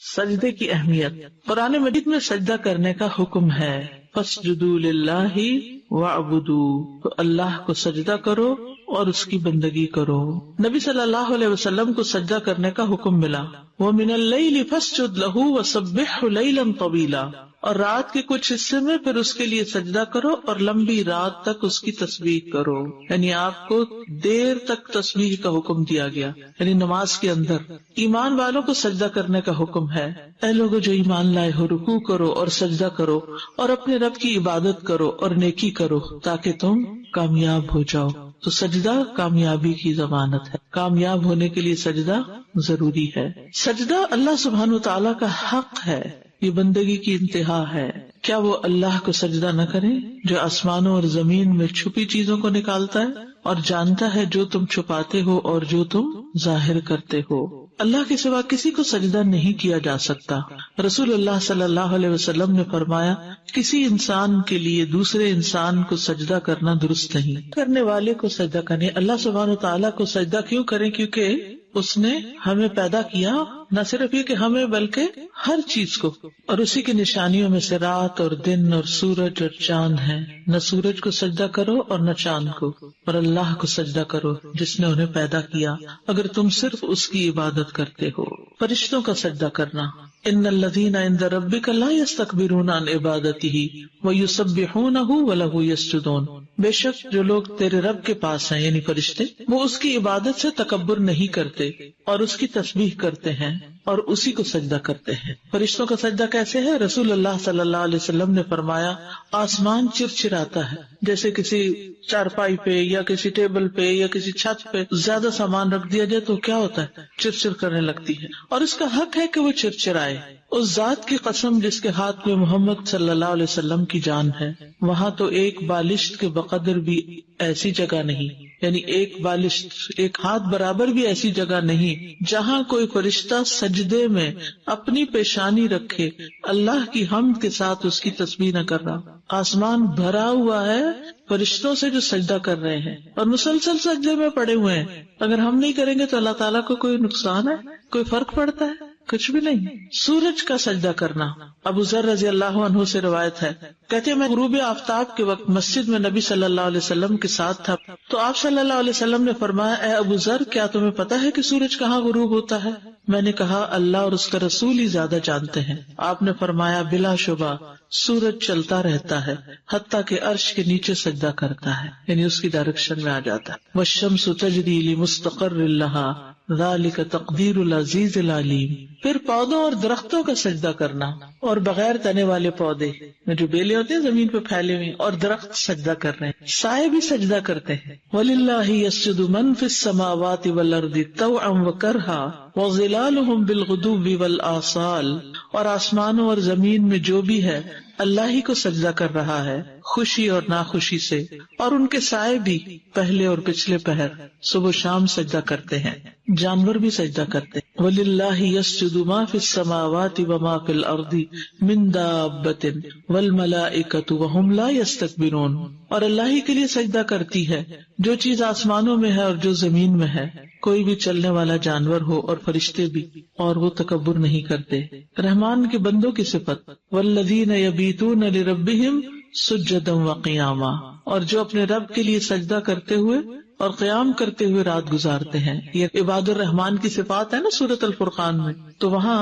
سجدے کی اہمیت. قرآن مجید میں سجدہ کرنے کا حکم ہے. فاسجدوا للہ واعبدوا، تو اللہ کو سجدہ کرو اور اس کی بندگی کرو. نبی صلی اللہ علیہ وسلم کو سجدہ کرنے کا حکم ملا. وَمِنَ اللَّيْلِ فَاسْجُدْ لَهُ وَسَبِّحْهُ لَيْلًا طَوِيلًا، اور رات کے کچھ حصے میں پھر اس کے لیے سجدہ کرو اور لمبی رات تک اس کی تسبیح کرو. یعنی آپ کو دیر تک تسبیح کا حکم دیا گیا، یعنی نماز کے اندر. ایمان والوں کو سجدہ کرنے کا حکم ہے. اے لوگوں جو ایمان لائے ہو، رکوع کرو اور سجدہ کرو اور اپنے رب کی عبادت کرو اور نیکی کرو تاکہ تم کامیاب ہو جاؤ. تو سجدہ کامیابی کی ضمانت ہے. کامیاب ہونے کے لیے سجدہ ضروری ہے. سجدہ اللہ سبحانہ و تعالیٰ کا حق ہے، یہ بندگی کی انتہا ہے. کیا وہ اللہ کو سجدہ نہ کریں جو آسمانوں اور زمین میں چھپی چیزوں کو نکالتا ہے اور جانتا ہے جو تم چھپاتے ہو اور جو تم ظاہر کرتے ہو. اللہ کے سوا کسی کو سجدہ نہیں کیا جا سکتا. رسول اللہ صلی اللہ علیہ وسلم نے فرمایا کسی انسان کے لیے دوسرے انسان کو سجدہ کرنا درست نہیں. کرنے والے کو سجدہ کریں. اللہ سبحانہ تعالیٰ کو سجدہ کیوں کریں؟ کیونکہ اس نے ہمیں پیدا کیا، نہ صرف یہ کہ ہمیں بلکہ ہر چیز کو، اور اسی کی نشانیوں میں سے رات اور دن اور سورج اور چاند ہیں. نہ سورج کو سجدہ کرو اور نہ چاند کو، اور اللہ کو سجدہ کرو جس نے انہیں پیدا کیا اگر تم صرف اس کی عبادت کرتے ہو. فرشتوں کا سجدہ کرنا. ان الذین عند ربک لا یستکبرون عن عبادتہ ویسبحونہ ولہ یسجدون، بے شک جو لوگ تیرے رب کے پاس ہیں یعنی فرشتے، وہ اس کی عبادت سے تکبر نہیں کرتے اور اس کی تسبیح کرتے ہیں اور اسی کو سجدہ کرتے ہیں. فرشتوں کا سجدہ کیسے ہے؟ رسول اللہ صلی اللہ علیہ وسلم نے فرمایا آسمان چرچراتا ہے، جیسے کسی چارپائی پہ یا کسی ٹیبل پہ یا کسی چھت پہ زیادہ سامان رکھ دیا جائے تو کیا ہوتا ہے؟ چرچر کرنے لگتی ہے، اور اس کا حق ہے کہ وہ چرچرائے. اس ذات کی قسم جس کے ہاتھ میں محمد صلی اللہ علیہ وسلم کی جان ہے، وہاں تو ایک بالشت کے بقدر بھی ایسی جگہ نہیں، یعنی ایک بالشت، ایک ہاتھ برابر بھی ایسی جگہ نہیں جہاں کوئی فرشتہ سجدے میں اپنی پیشانی رکھے اللہ کی حمد کے ساتھ اس کی تسبیح نہ کر رہا. آسمان بھرا ہوا ہے فرشتوں سے جو سجدہ کر رہے ہیں اور مسلسل سجدے میں پڑے ہوئے ہیں. اگر ہم نہیں کریں گے تو اللہ تعالیٰ کو کوئی نقصان ہے؟ کوئی فرق پڑتا ہے؟ کچھ بھی نہیں. سورج کا سجدہ کرنا. ابو ذر رضی اللہ عنہ سے روایت ہے، کہتے ہیں میں غروب آفتاب کے وقت مسجد میں نبی صلی اللہ علیہ وسلم کے ساتھ تھا تو آپ صلی اللہ علیہ وسلم نے فرمایا اے ابو ذر کیا تمہیں پتا ہے کہ سورج کہاں غروب ہوتا ہے؟ میں نے کہا اللہ اور اس کا رسول ہی زیادہ جانتے ہیں. آپ نے فرمایا بلا شبہ سورج چلتا رہتا ہے حتیٰ کہ عرش کے نیچے سجدہ کرتا ہے، یعنی اس کی ڈائریکشن میں آ جاتا ہے. والشمس تجری لمستقر لها ذالک تقدیر العزیز العلیم. پھر پودوں اور درختوں کا سجدہ کرنا، اور بغیر تنے والے پودے جو بیلے ہوتے ہیں زمین پہ پھیلے ہوئے اور درخت سجدہ کر رہے ہیں، سائے بھی سجدہ کرتے ہیں. وَلِلَّهِ يَسْجُدُ مَن فِي السَّمَاوَاتِ وَالْأَرْضِ طَوْعًا وَكَرْهًا وَظِلَالُهُمْ بِالْغُدُوِّ وَالْآصَالِ، اور آسمانوں اور زمین میں جو بھی ہے اللہ ہی کو سجدہ کر رہا ہے خوشی اور ناخوشی سے، اور ان کے سائے بھی پہلے اور پچھلے پہر صبح شام سجدہ کرتے ہیں. جانور بھی سجدہ کرتے ہیں. وَلِلَّهِ يَسْجُدُ مَا فِي السَّمَاوَاتِ وَمَا فِي الْأَرْضِ مِن دَابَّةٍ وَالْمَلَائِكَةُ وَهُمْ لَا يَسْتَكْبِرُونَ، اور اللہ ہی کے لیے سجدہ کرتی ہے جو چیز آسمانوں میں ہے اور جو زمین میں ہے، کوئی بھی چلنے والا جانور ہو اور فرشتے بھی، اور وہ تکبر نہیں کرتے. رحمان کے بندوں کی صفت وَالَّذِينَ يَبِيتُونَ لِرَبِّهِمْ سُجَّدًا وَقِيَامًا، اور جو اپنے رب کے لیے سجدہ کرتے ہوئے اور قیام کرتے ہوئے رات گزارتے ہیں. یہ عباد الرحمان کی صفات ہے نا سورۃ الفرقان میں، تو وہاں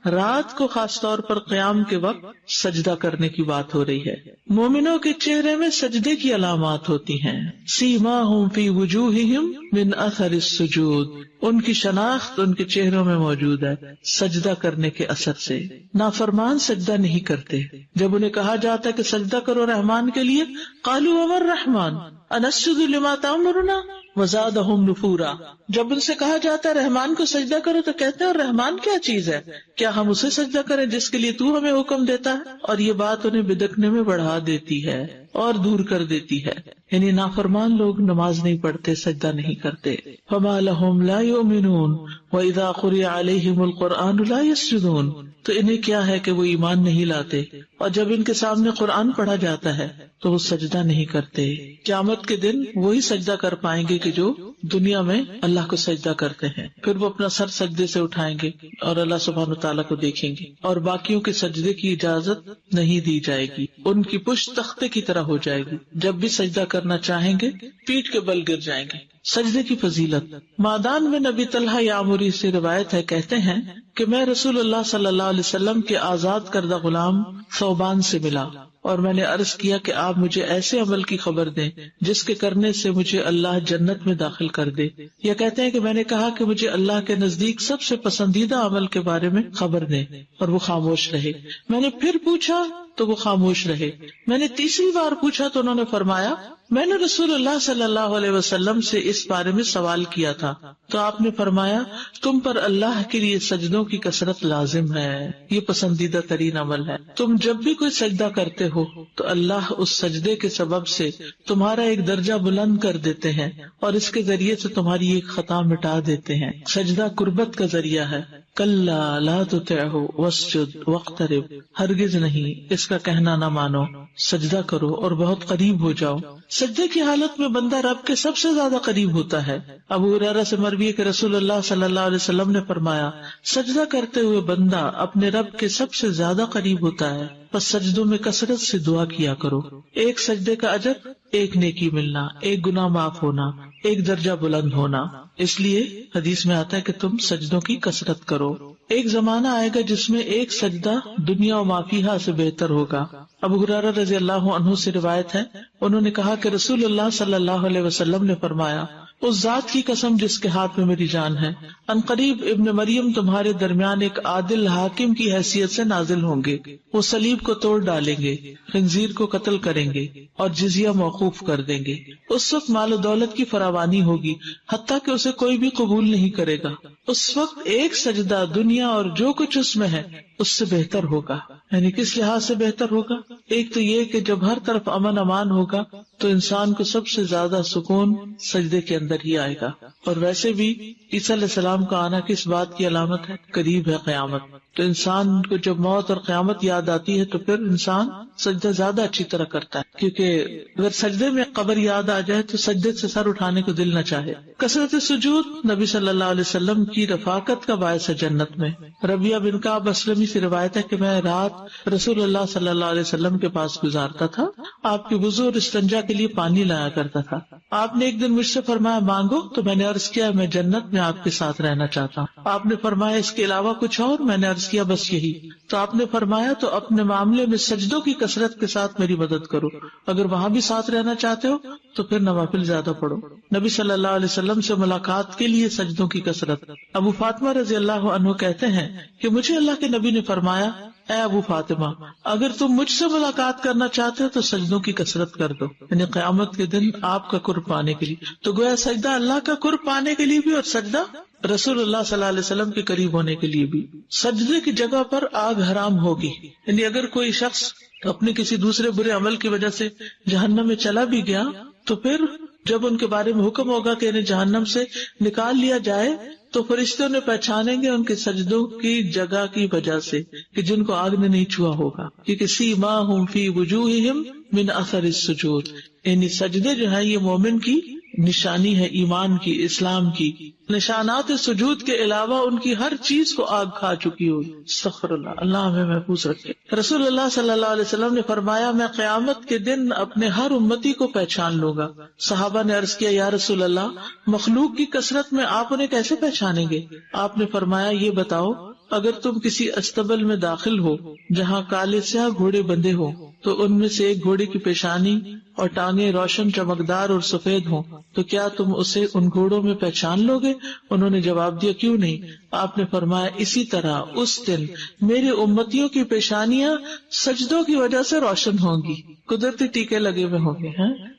رات کو خاص طور پر قیام کے وقت سجدہ کرنے کی بات ہو رہی ہے. مومنوں کے چہرے میں سجدے کی علامات ہوتی ہیں. سیماہم فی وجوہہم من اثر السجود، ان کی شناخت ان کے چہروں میں موجود ہے سجدہ کرنے کے اثر سے. نافرمان سجدہ نہیں کرتے. جب انہیں کہا جاتا ہے کہ سجدہ کرو رحمان کے لیے، قالوا وما الرحمن انسجد لما تأمرنا وزادہم نفورا، جب ان سے کہا جاتا ہے رحمان کو سجدہ کرو تو کہتے ہیں اور رحمان کیا چیز ہے، کیا ہم اسے سجدہ کریں جس کے لیے تو ہمیں حکم دیتا ہے؟ اور یہ بات انہیں بدکنے میں بڑھا دیتی ہے اور دور کر دیتی ہے. یعنی نافرمان لوگ نماز نہیں پڑھتے، سجدہ نہیں کرتے. فما لهم لا يؤمنون واذا قرئ عليهم القرآن لا يسجدون. تو انہیں کیا ہے کہ وہ ایمان نہیں لاتے اور جب ان کے سامنے قرآن پڑھا جاتا ہے تو وہ سجدہ نہیں کرتے. قیامت کے دن وہی سجدہ کر پائیں گے کہ جو دنیا میں اللہ کو سجدہ کرتے ہیں. پھر وہ اپنا سر سجدے سے اٹھائیں گے اور اللہ سبحانہ تعالیٰ کو دیکھیں گے اور باقیوں کے سجدے کی اجازت نہیں دی جائے گی. ان کی پشت تختے کی طرح ہو جائے گی. جب بھی سجدہ کرنا چاہیں گے پیٹھ کے بل گر جائیں گے. سجدے کی فضیلت معدان میں نبی طلحہ یامری سے روایت ہے، کہتے ہیں کہ میں رسول اللہ صلی اللہ علیہ وسلم کے آزاد کردہ غلام ثوبان سے ملا اور میں نے عرض کیا کہ آپ مجھے ایسے عمل کی خبر دیں جس کے کرنے سے مجھے اللہ جنت میں داخل کر دے. یا کہتے ہیں کہ میں نے کہا کہ مجھے اللہ کے نزدیک سب سے پسندیدہ عمل کے بارے میں خبر دیں اور وہ خاموش رہے. میں نے پھر پوچھا تو وہ خاموش رہے. میں نے تیسری بار پوچھا تو انہوں نے فرمایا میں نے رسول اللہ صلی اللہ علیہ وسلم سے اس بارے میں سوال کیا تھا تو آپ نے فرمایا تم پر اللہ کے لیے سجدوں کی کثرت لازم ہے، یہ پسندیدہ ترین عمل ہے. تم جب بھی کوئی سجدہ کرتے ہو تو اللہ اس سجدے کے سبب سے تمہارا ایک درجہ بلند کر دیتے ہیں اور اس کے ذریعے سے تمہاری ایک خطا مٹا دیتے ہیں. سجدہ قربت کا ذریعہ ہے. کلا لا تطعہ واسجد واقترب، ہرگز نہیں اس کا کہنا نہ مانو، سجدہ کرو اور بہت قریب ہو جاؤ. سجدے کی حالت میں بندہ رب کے سب سے زیادہ قریب ہوتا ہے. ابو ہریرہ سے مروی ہے کہ رسول اللہ صلی اللہ علیہ وسلم نے فرمایا سجدہ کرتے ہوئے بندہ اپنے رب کے سب سے زیادہ قریب ہوتا ہے، بس سجدوں میں کثرت سے دعا کیا کرو. ایک سجدے کا اجر، ایک نیکی ملنا، ایک گناہ معاف ہونا، ایک درجہ بلند ہونا. اس لیے حدیث میں آتا ہے کہ تم سجدوں کی کثرت کرو. ایک زمانہ آئے گا جس میں ایک سجدہ دنیا و ما فیہا سے بہتر ہوگا. ابو ہریرہ رضی اللہ عنہ سے روایت ہے، انہوں نے کہا کہ رسول اللہ صلی اللہ علیہ وسلم نے فرمایا اس ذات کی قسم جس کے ہاتھ میں میری جان ہے، عنقریب ابن مریم تمہارے درمیان ایک عادل حاکم کی حیثیت سے نازل ہوں گے. وہ صلیب کو توڑ ڈالیں گے، خنزیر کو قتل کریں گے اور جزیہ موقوف کر دیں گے. اس وقت مال و دولت کی فراوانی ہوگی حتیٰ کہ اسے کوئی بھی قبول نہیں کرے گا. اس وقت ایک سجدہ دنیا اور جو کچھ اس میں ہے اس سے بہتر ہوگا. یعنی کس لحاظ سے بہتر ہوگا؟ ایک تو یہ کہ جب ہر طرف امن امان ہوگا تو انسان کو سب سے زیادہ سکون سجدے کے اندر ہی آئے گا. اور ویسے بھی عیسیٰ علیہ السلام کا آنا کس بات کی علامت ہے؟ قریب ہے قیامت. تو انسان کو جب موت اور قیامت یاد آتی ہے تو پھر انسان سجدہ زیادہ اچھی طرح کرتا ہے، کیونکہ اگر سجدے میں قبر یاد آ جائے تو سجدے سے سر اٹھانے کو دل نہ چاہے. کثرت سجود نبی صلی اللہ علیہ وسلم کی رفاقت کا باعث ہے جنت میں. ربیہ بن کعب اسلمی سے روایت ہے کہ میں رات رسول اللہ صلی اللہ علیہ وسلم کے پاس گزارتا تھا. آپ کے وضو اور استنجا کے لیے پانی لایا کرتا تھا. آپ نے ایک دن مجھ سے فرمایا مانگو، تو میں نے عرض کیا میں جنت میں آپ کے ساتھ رہنا چاہتا ہوں. آپ نے فرمایا اس کے علاوہ کچھ اور؟ میں نے عرض کیا بس یہی. تو آپ نے فرمایا تو اپنے معاملے میں سجدوں کی کثرت کے ساتھ میری مدد کرو، اگر وہاں بھی ساتھ رہنا چاہتے ہو تو پھر نوافل زیادہ پڑھو. نبی صلی اللہ علیہ وسلم سے ملاقات کے لیے سجدوں کی کثرت. ابو فاطمہ رضی اللہ عنہ کہتے ہیں کہ مجھے اللہ کے نبی نے فرمایا اے ابو فاطمہ اگر تم مجھ سے ملاقات کرنا چاہتے ہو تو سجدوں کی کثرت کر دو، یعنی قیامت کے دن آپ کا قرب پانے کے لیے. تو گویا سجدہ اللہ کا قرب پانے کے لیے بھی اور سجدہ رسول اللہ صلی اللہ علیہ وسلم کے قریب ہونے کے لیے بھی. سجدے کی جگہ پر آگ حرام ہوگی، یعنی اگر کوئی شخص اپنے کسی دوسرے برے عمل کی وجہ سے جہنم میں چلا بھی گیا تو پھر جب ان کے بارے میں حکم ہوگا کہ انہیں جہنم سے نکال لیا جائے تو فرشتوں نے پہچانیں گے ان کے سجدوں کی جگہ کی وجہ سے کہ جن کو آگ نے نہیں چھوا ہوگا، کیونکہ سیماہم فی وجوہہم من اثر السجود، یعنی سجدے جو ہیں یہ مومن کی نشانی ہے، ایمان کی، اسلام کی. نشانات سجود کے علاوہ ان کی ہر چیز کو آگ کھا چکی ہوگی. استغفر اللہ، اللہ ہمیں محفوظ رکھے. رسول اللہ صلی اللہ علیہ وسلم نے فرمایا میں قیامت کے دن اپنے ہر امتی کو پہچان لوں گا. صحابہ نے عرض کیا یا رسول اللہ مخلوق کی کثرت میں آپ انہیں کیسے پہچانیں گے؟ آپ نے فرمایا یہ بتاؤ اگر تم کسی استبل میں داخل ہو جہاں کالے سیاہ گھوڑے بندھے ہو تو ان میں سے ایک گھوڑے کی پیشانی اور ٹانگیں روشن چمکدار اور سفید ہوں تو کیا تم اسے ان گھوڑوں میں پہچان لو گے؟ انہوں نے جواب دیا کیوں نہیں. آپ نے فرمایا اسی طرح اس دن میرے امتیوں کی پیشانیاں سجدوں کی وجہ سے روشن ہوں گی، قدرتی ٹیکے لگے ہوئے ہوں گے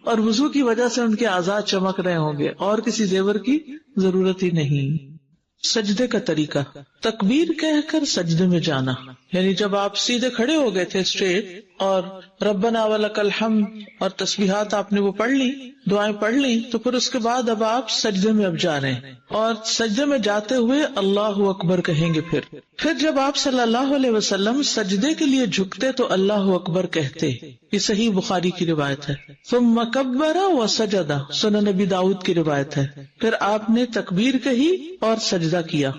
اور وضو کی وجہ سے ان کے اعضاء چمک رہے ہوں گے اور کسی زیور کی ضرورت ہی نہیں. سجدے کا طریقہ، تکبیر کہہ کر سجدے میں جانا، یعنی جب آپ سیدھے کھڑے ہو گئے تھے اسٹریٹ، اور ربنا ولک الحمد اور تسبیحات آپ نے وہ پڑھ لی، دعائیں پڑھ لی، تو پھر اس کے بعد اب آپ سجدے میں اب جا رہے ہیں، اور سجدے میں جاتے ہوئے اللہ اکبر کہیں گے۔ پھر جب آپ صلی اللہ علیہ وسلم سجدے کے لیے جھکتے تو اللہ اکبر کہتے، یہ صحیح بخاری کی روایت ہے۔ ثم کبر وسجد، سنن نبی داؤد کی روایت ہے۔ پھر آپ نے تکبیر کہی اور سجدہ کیا۔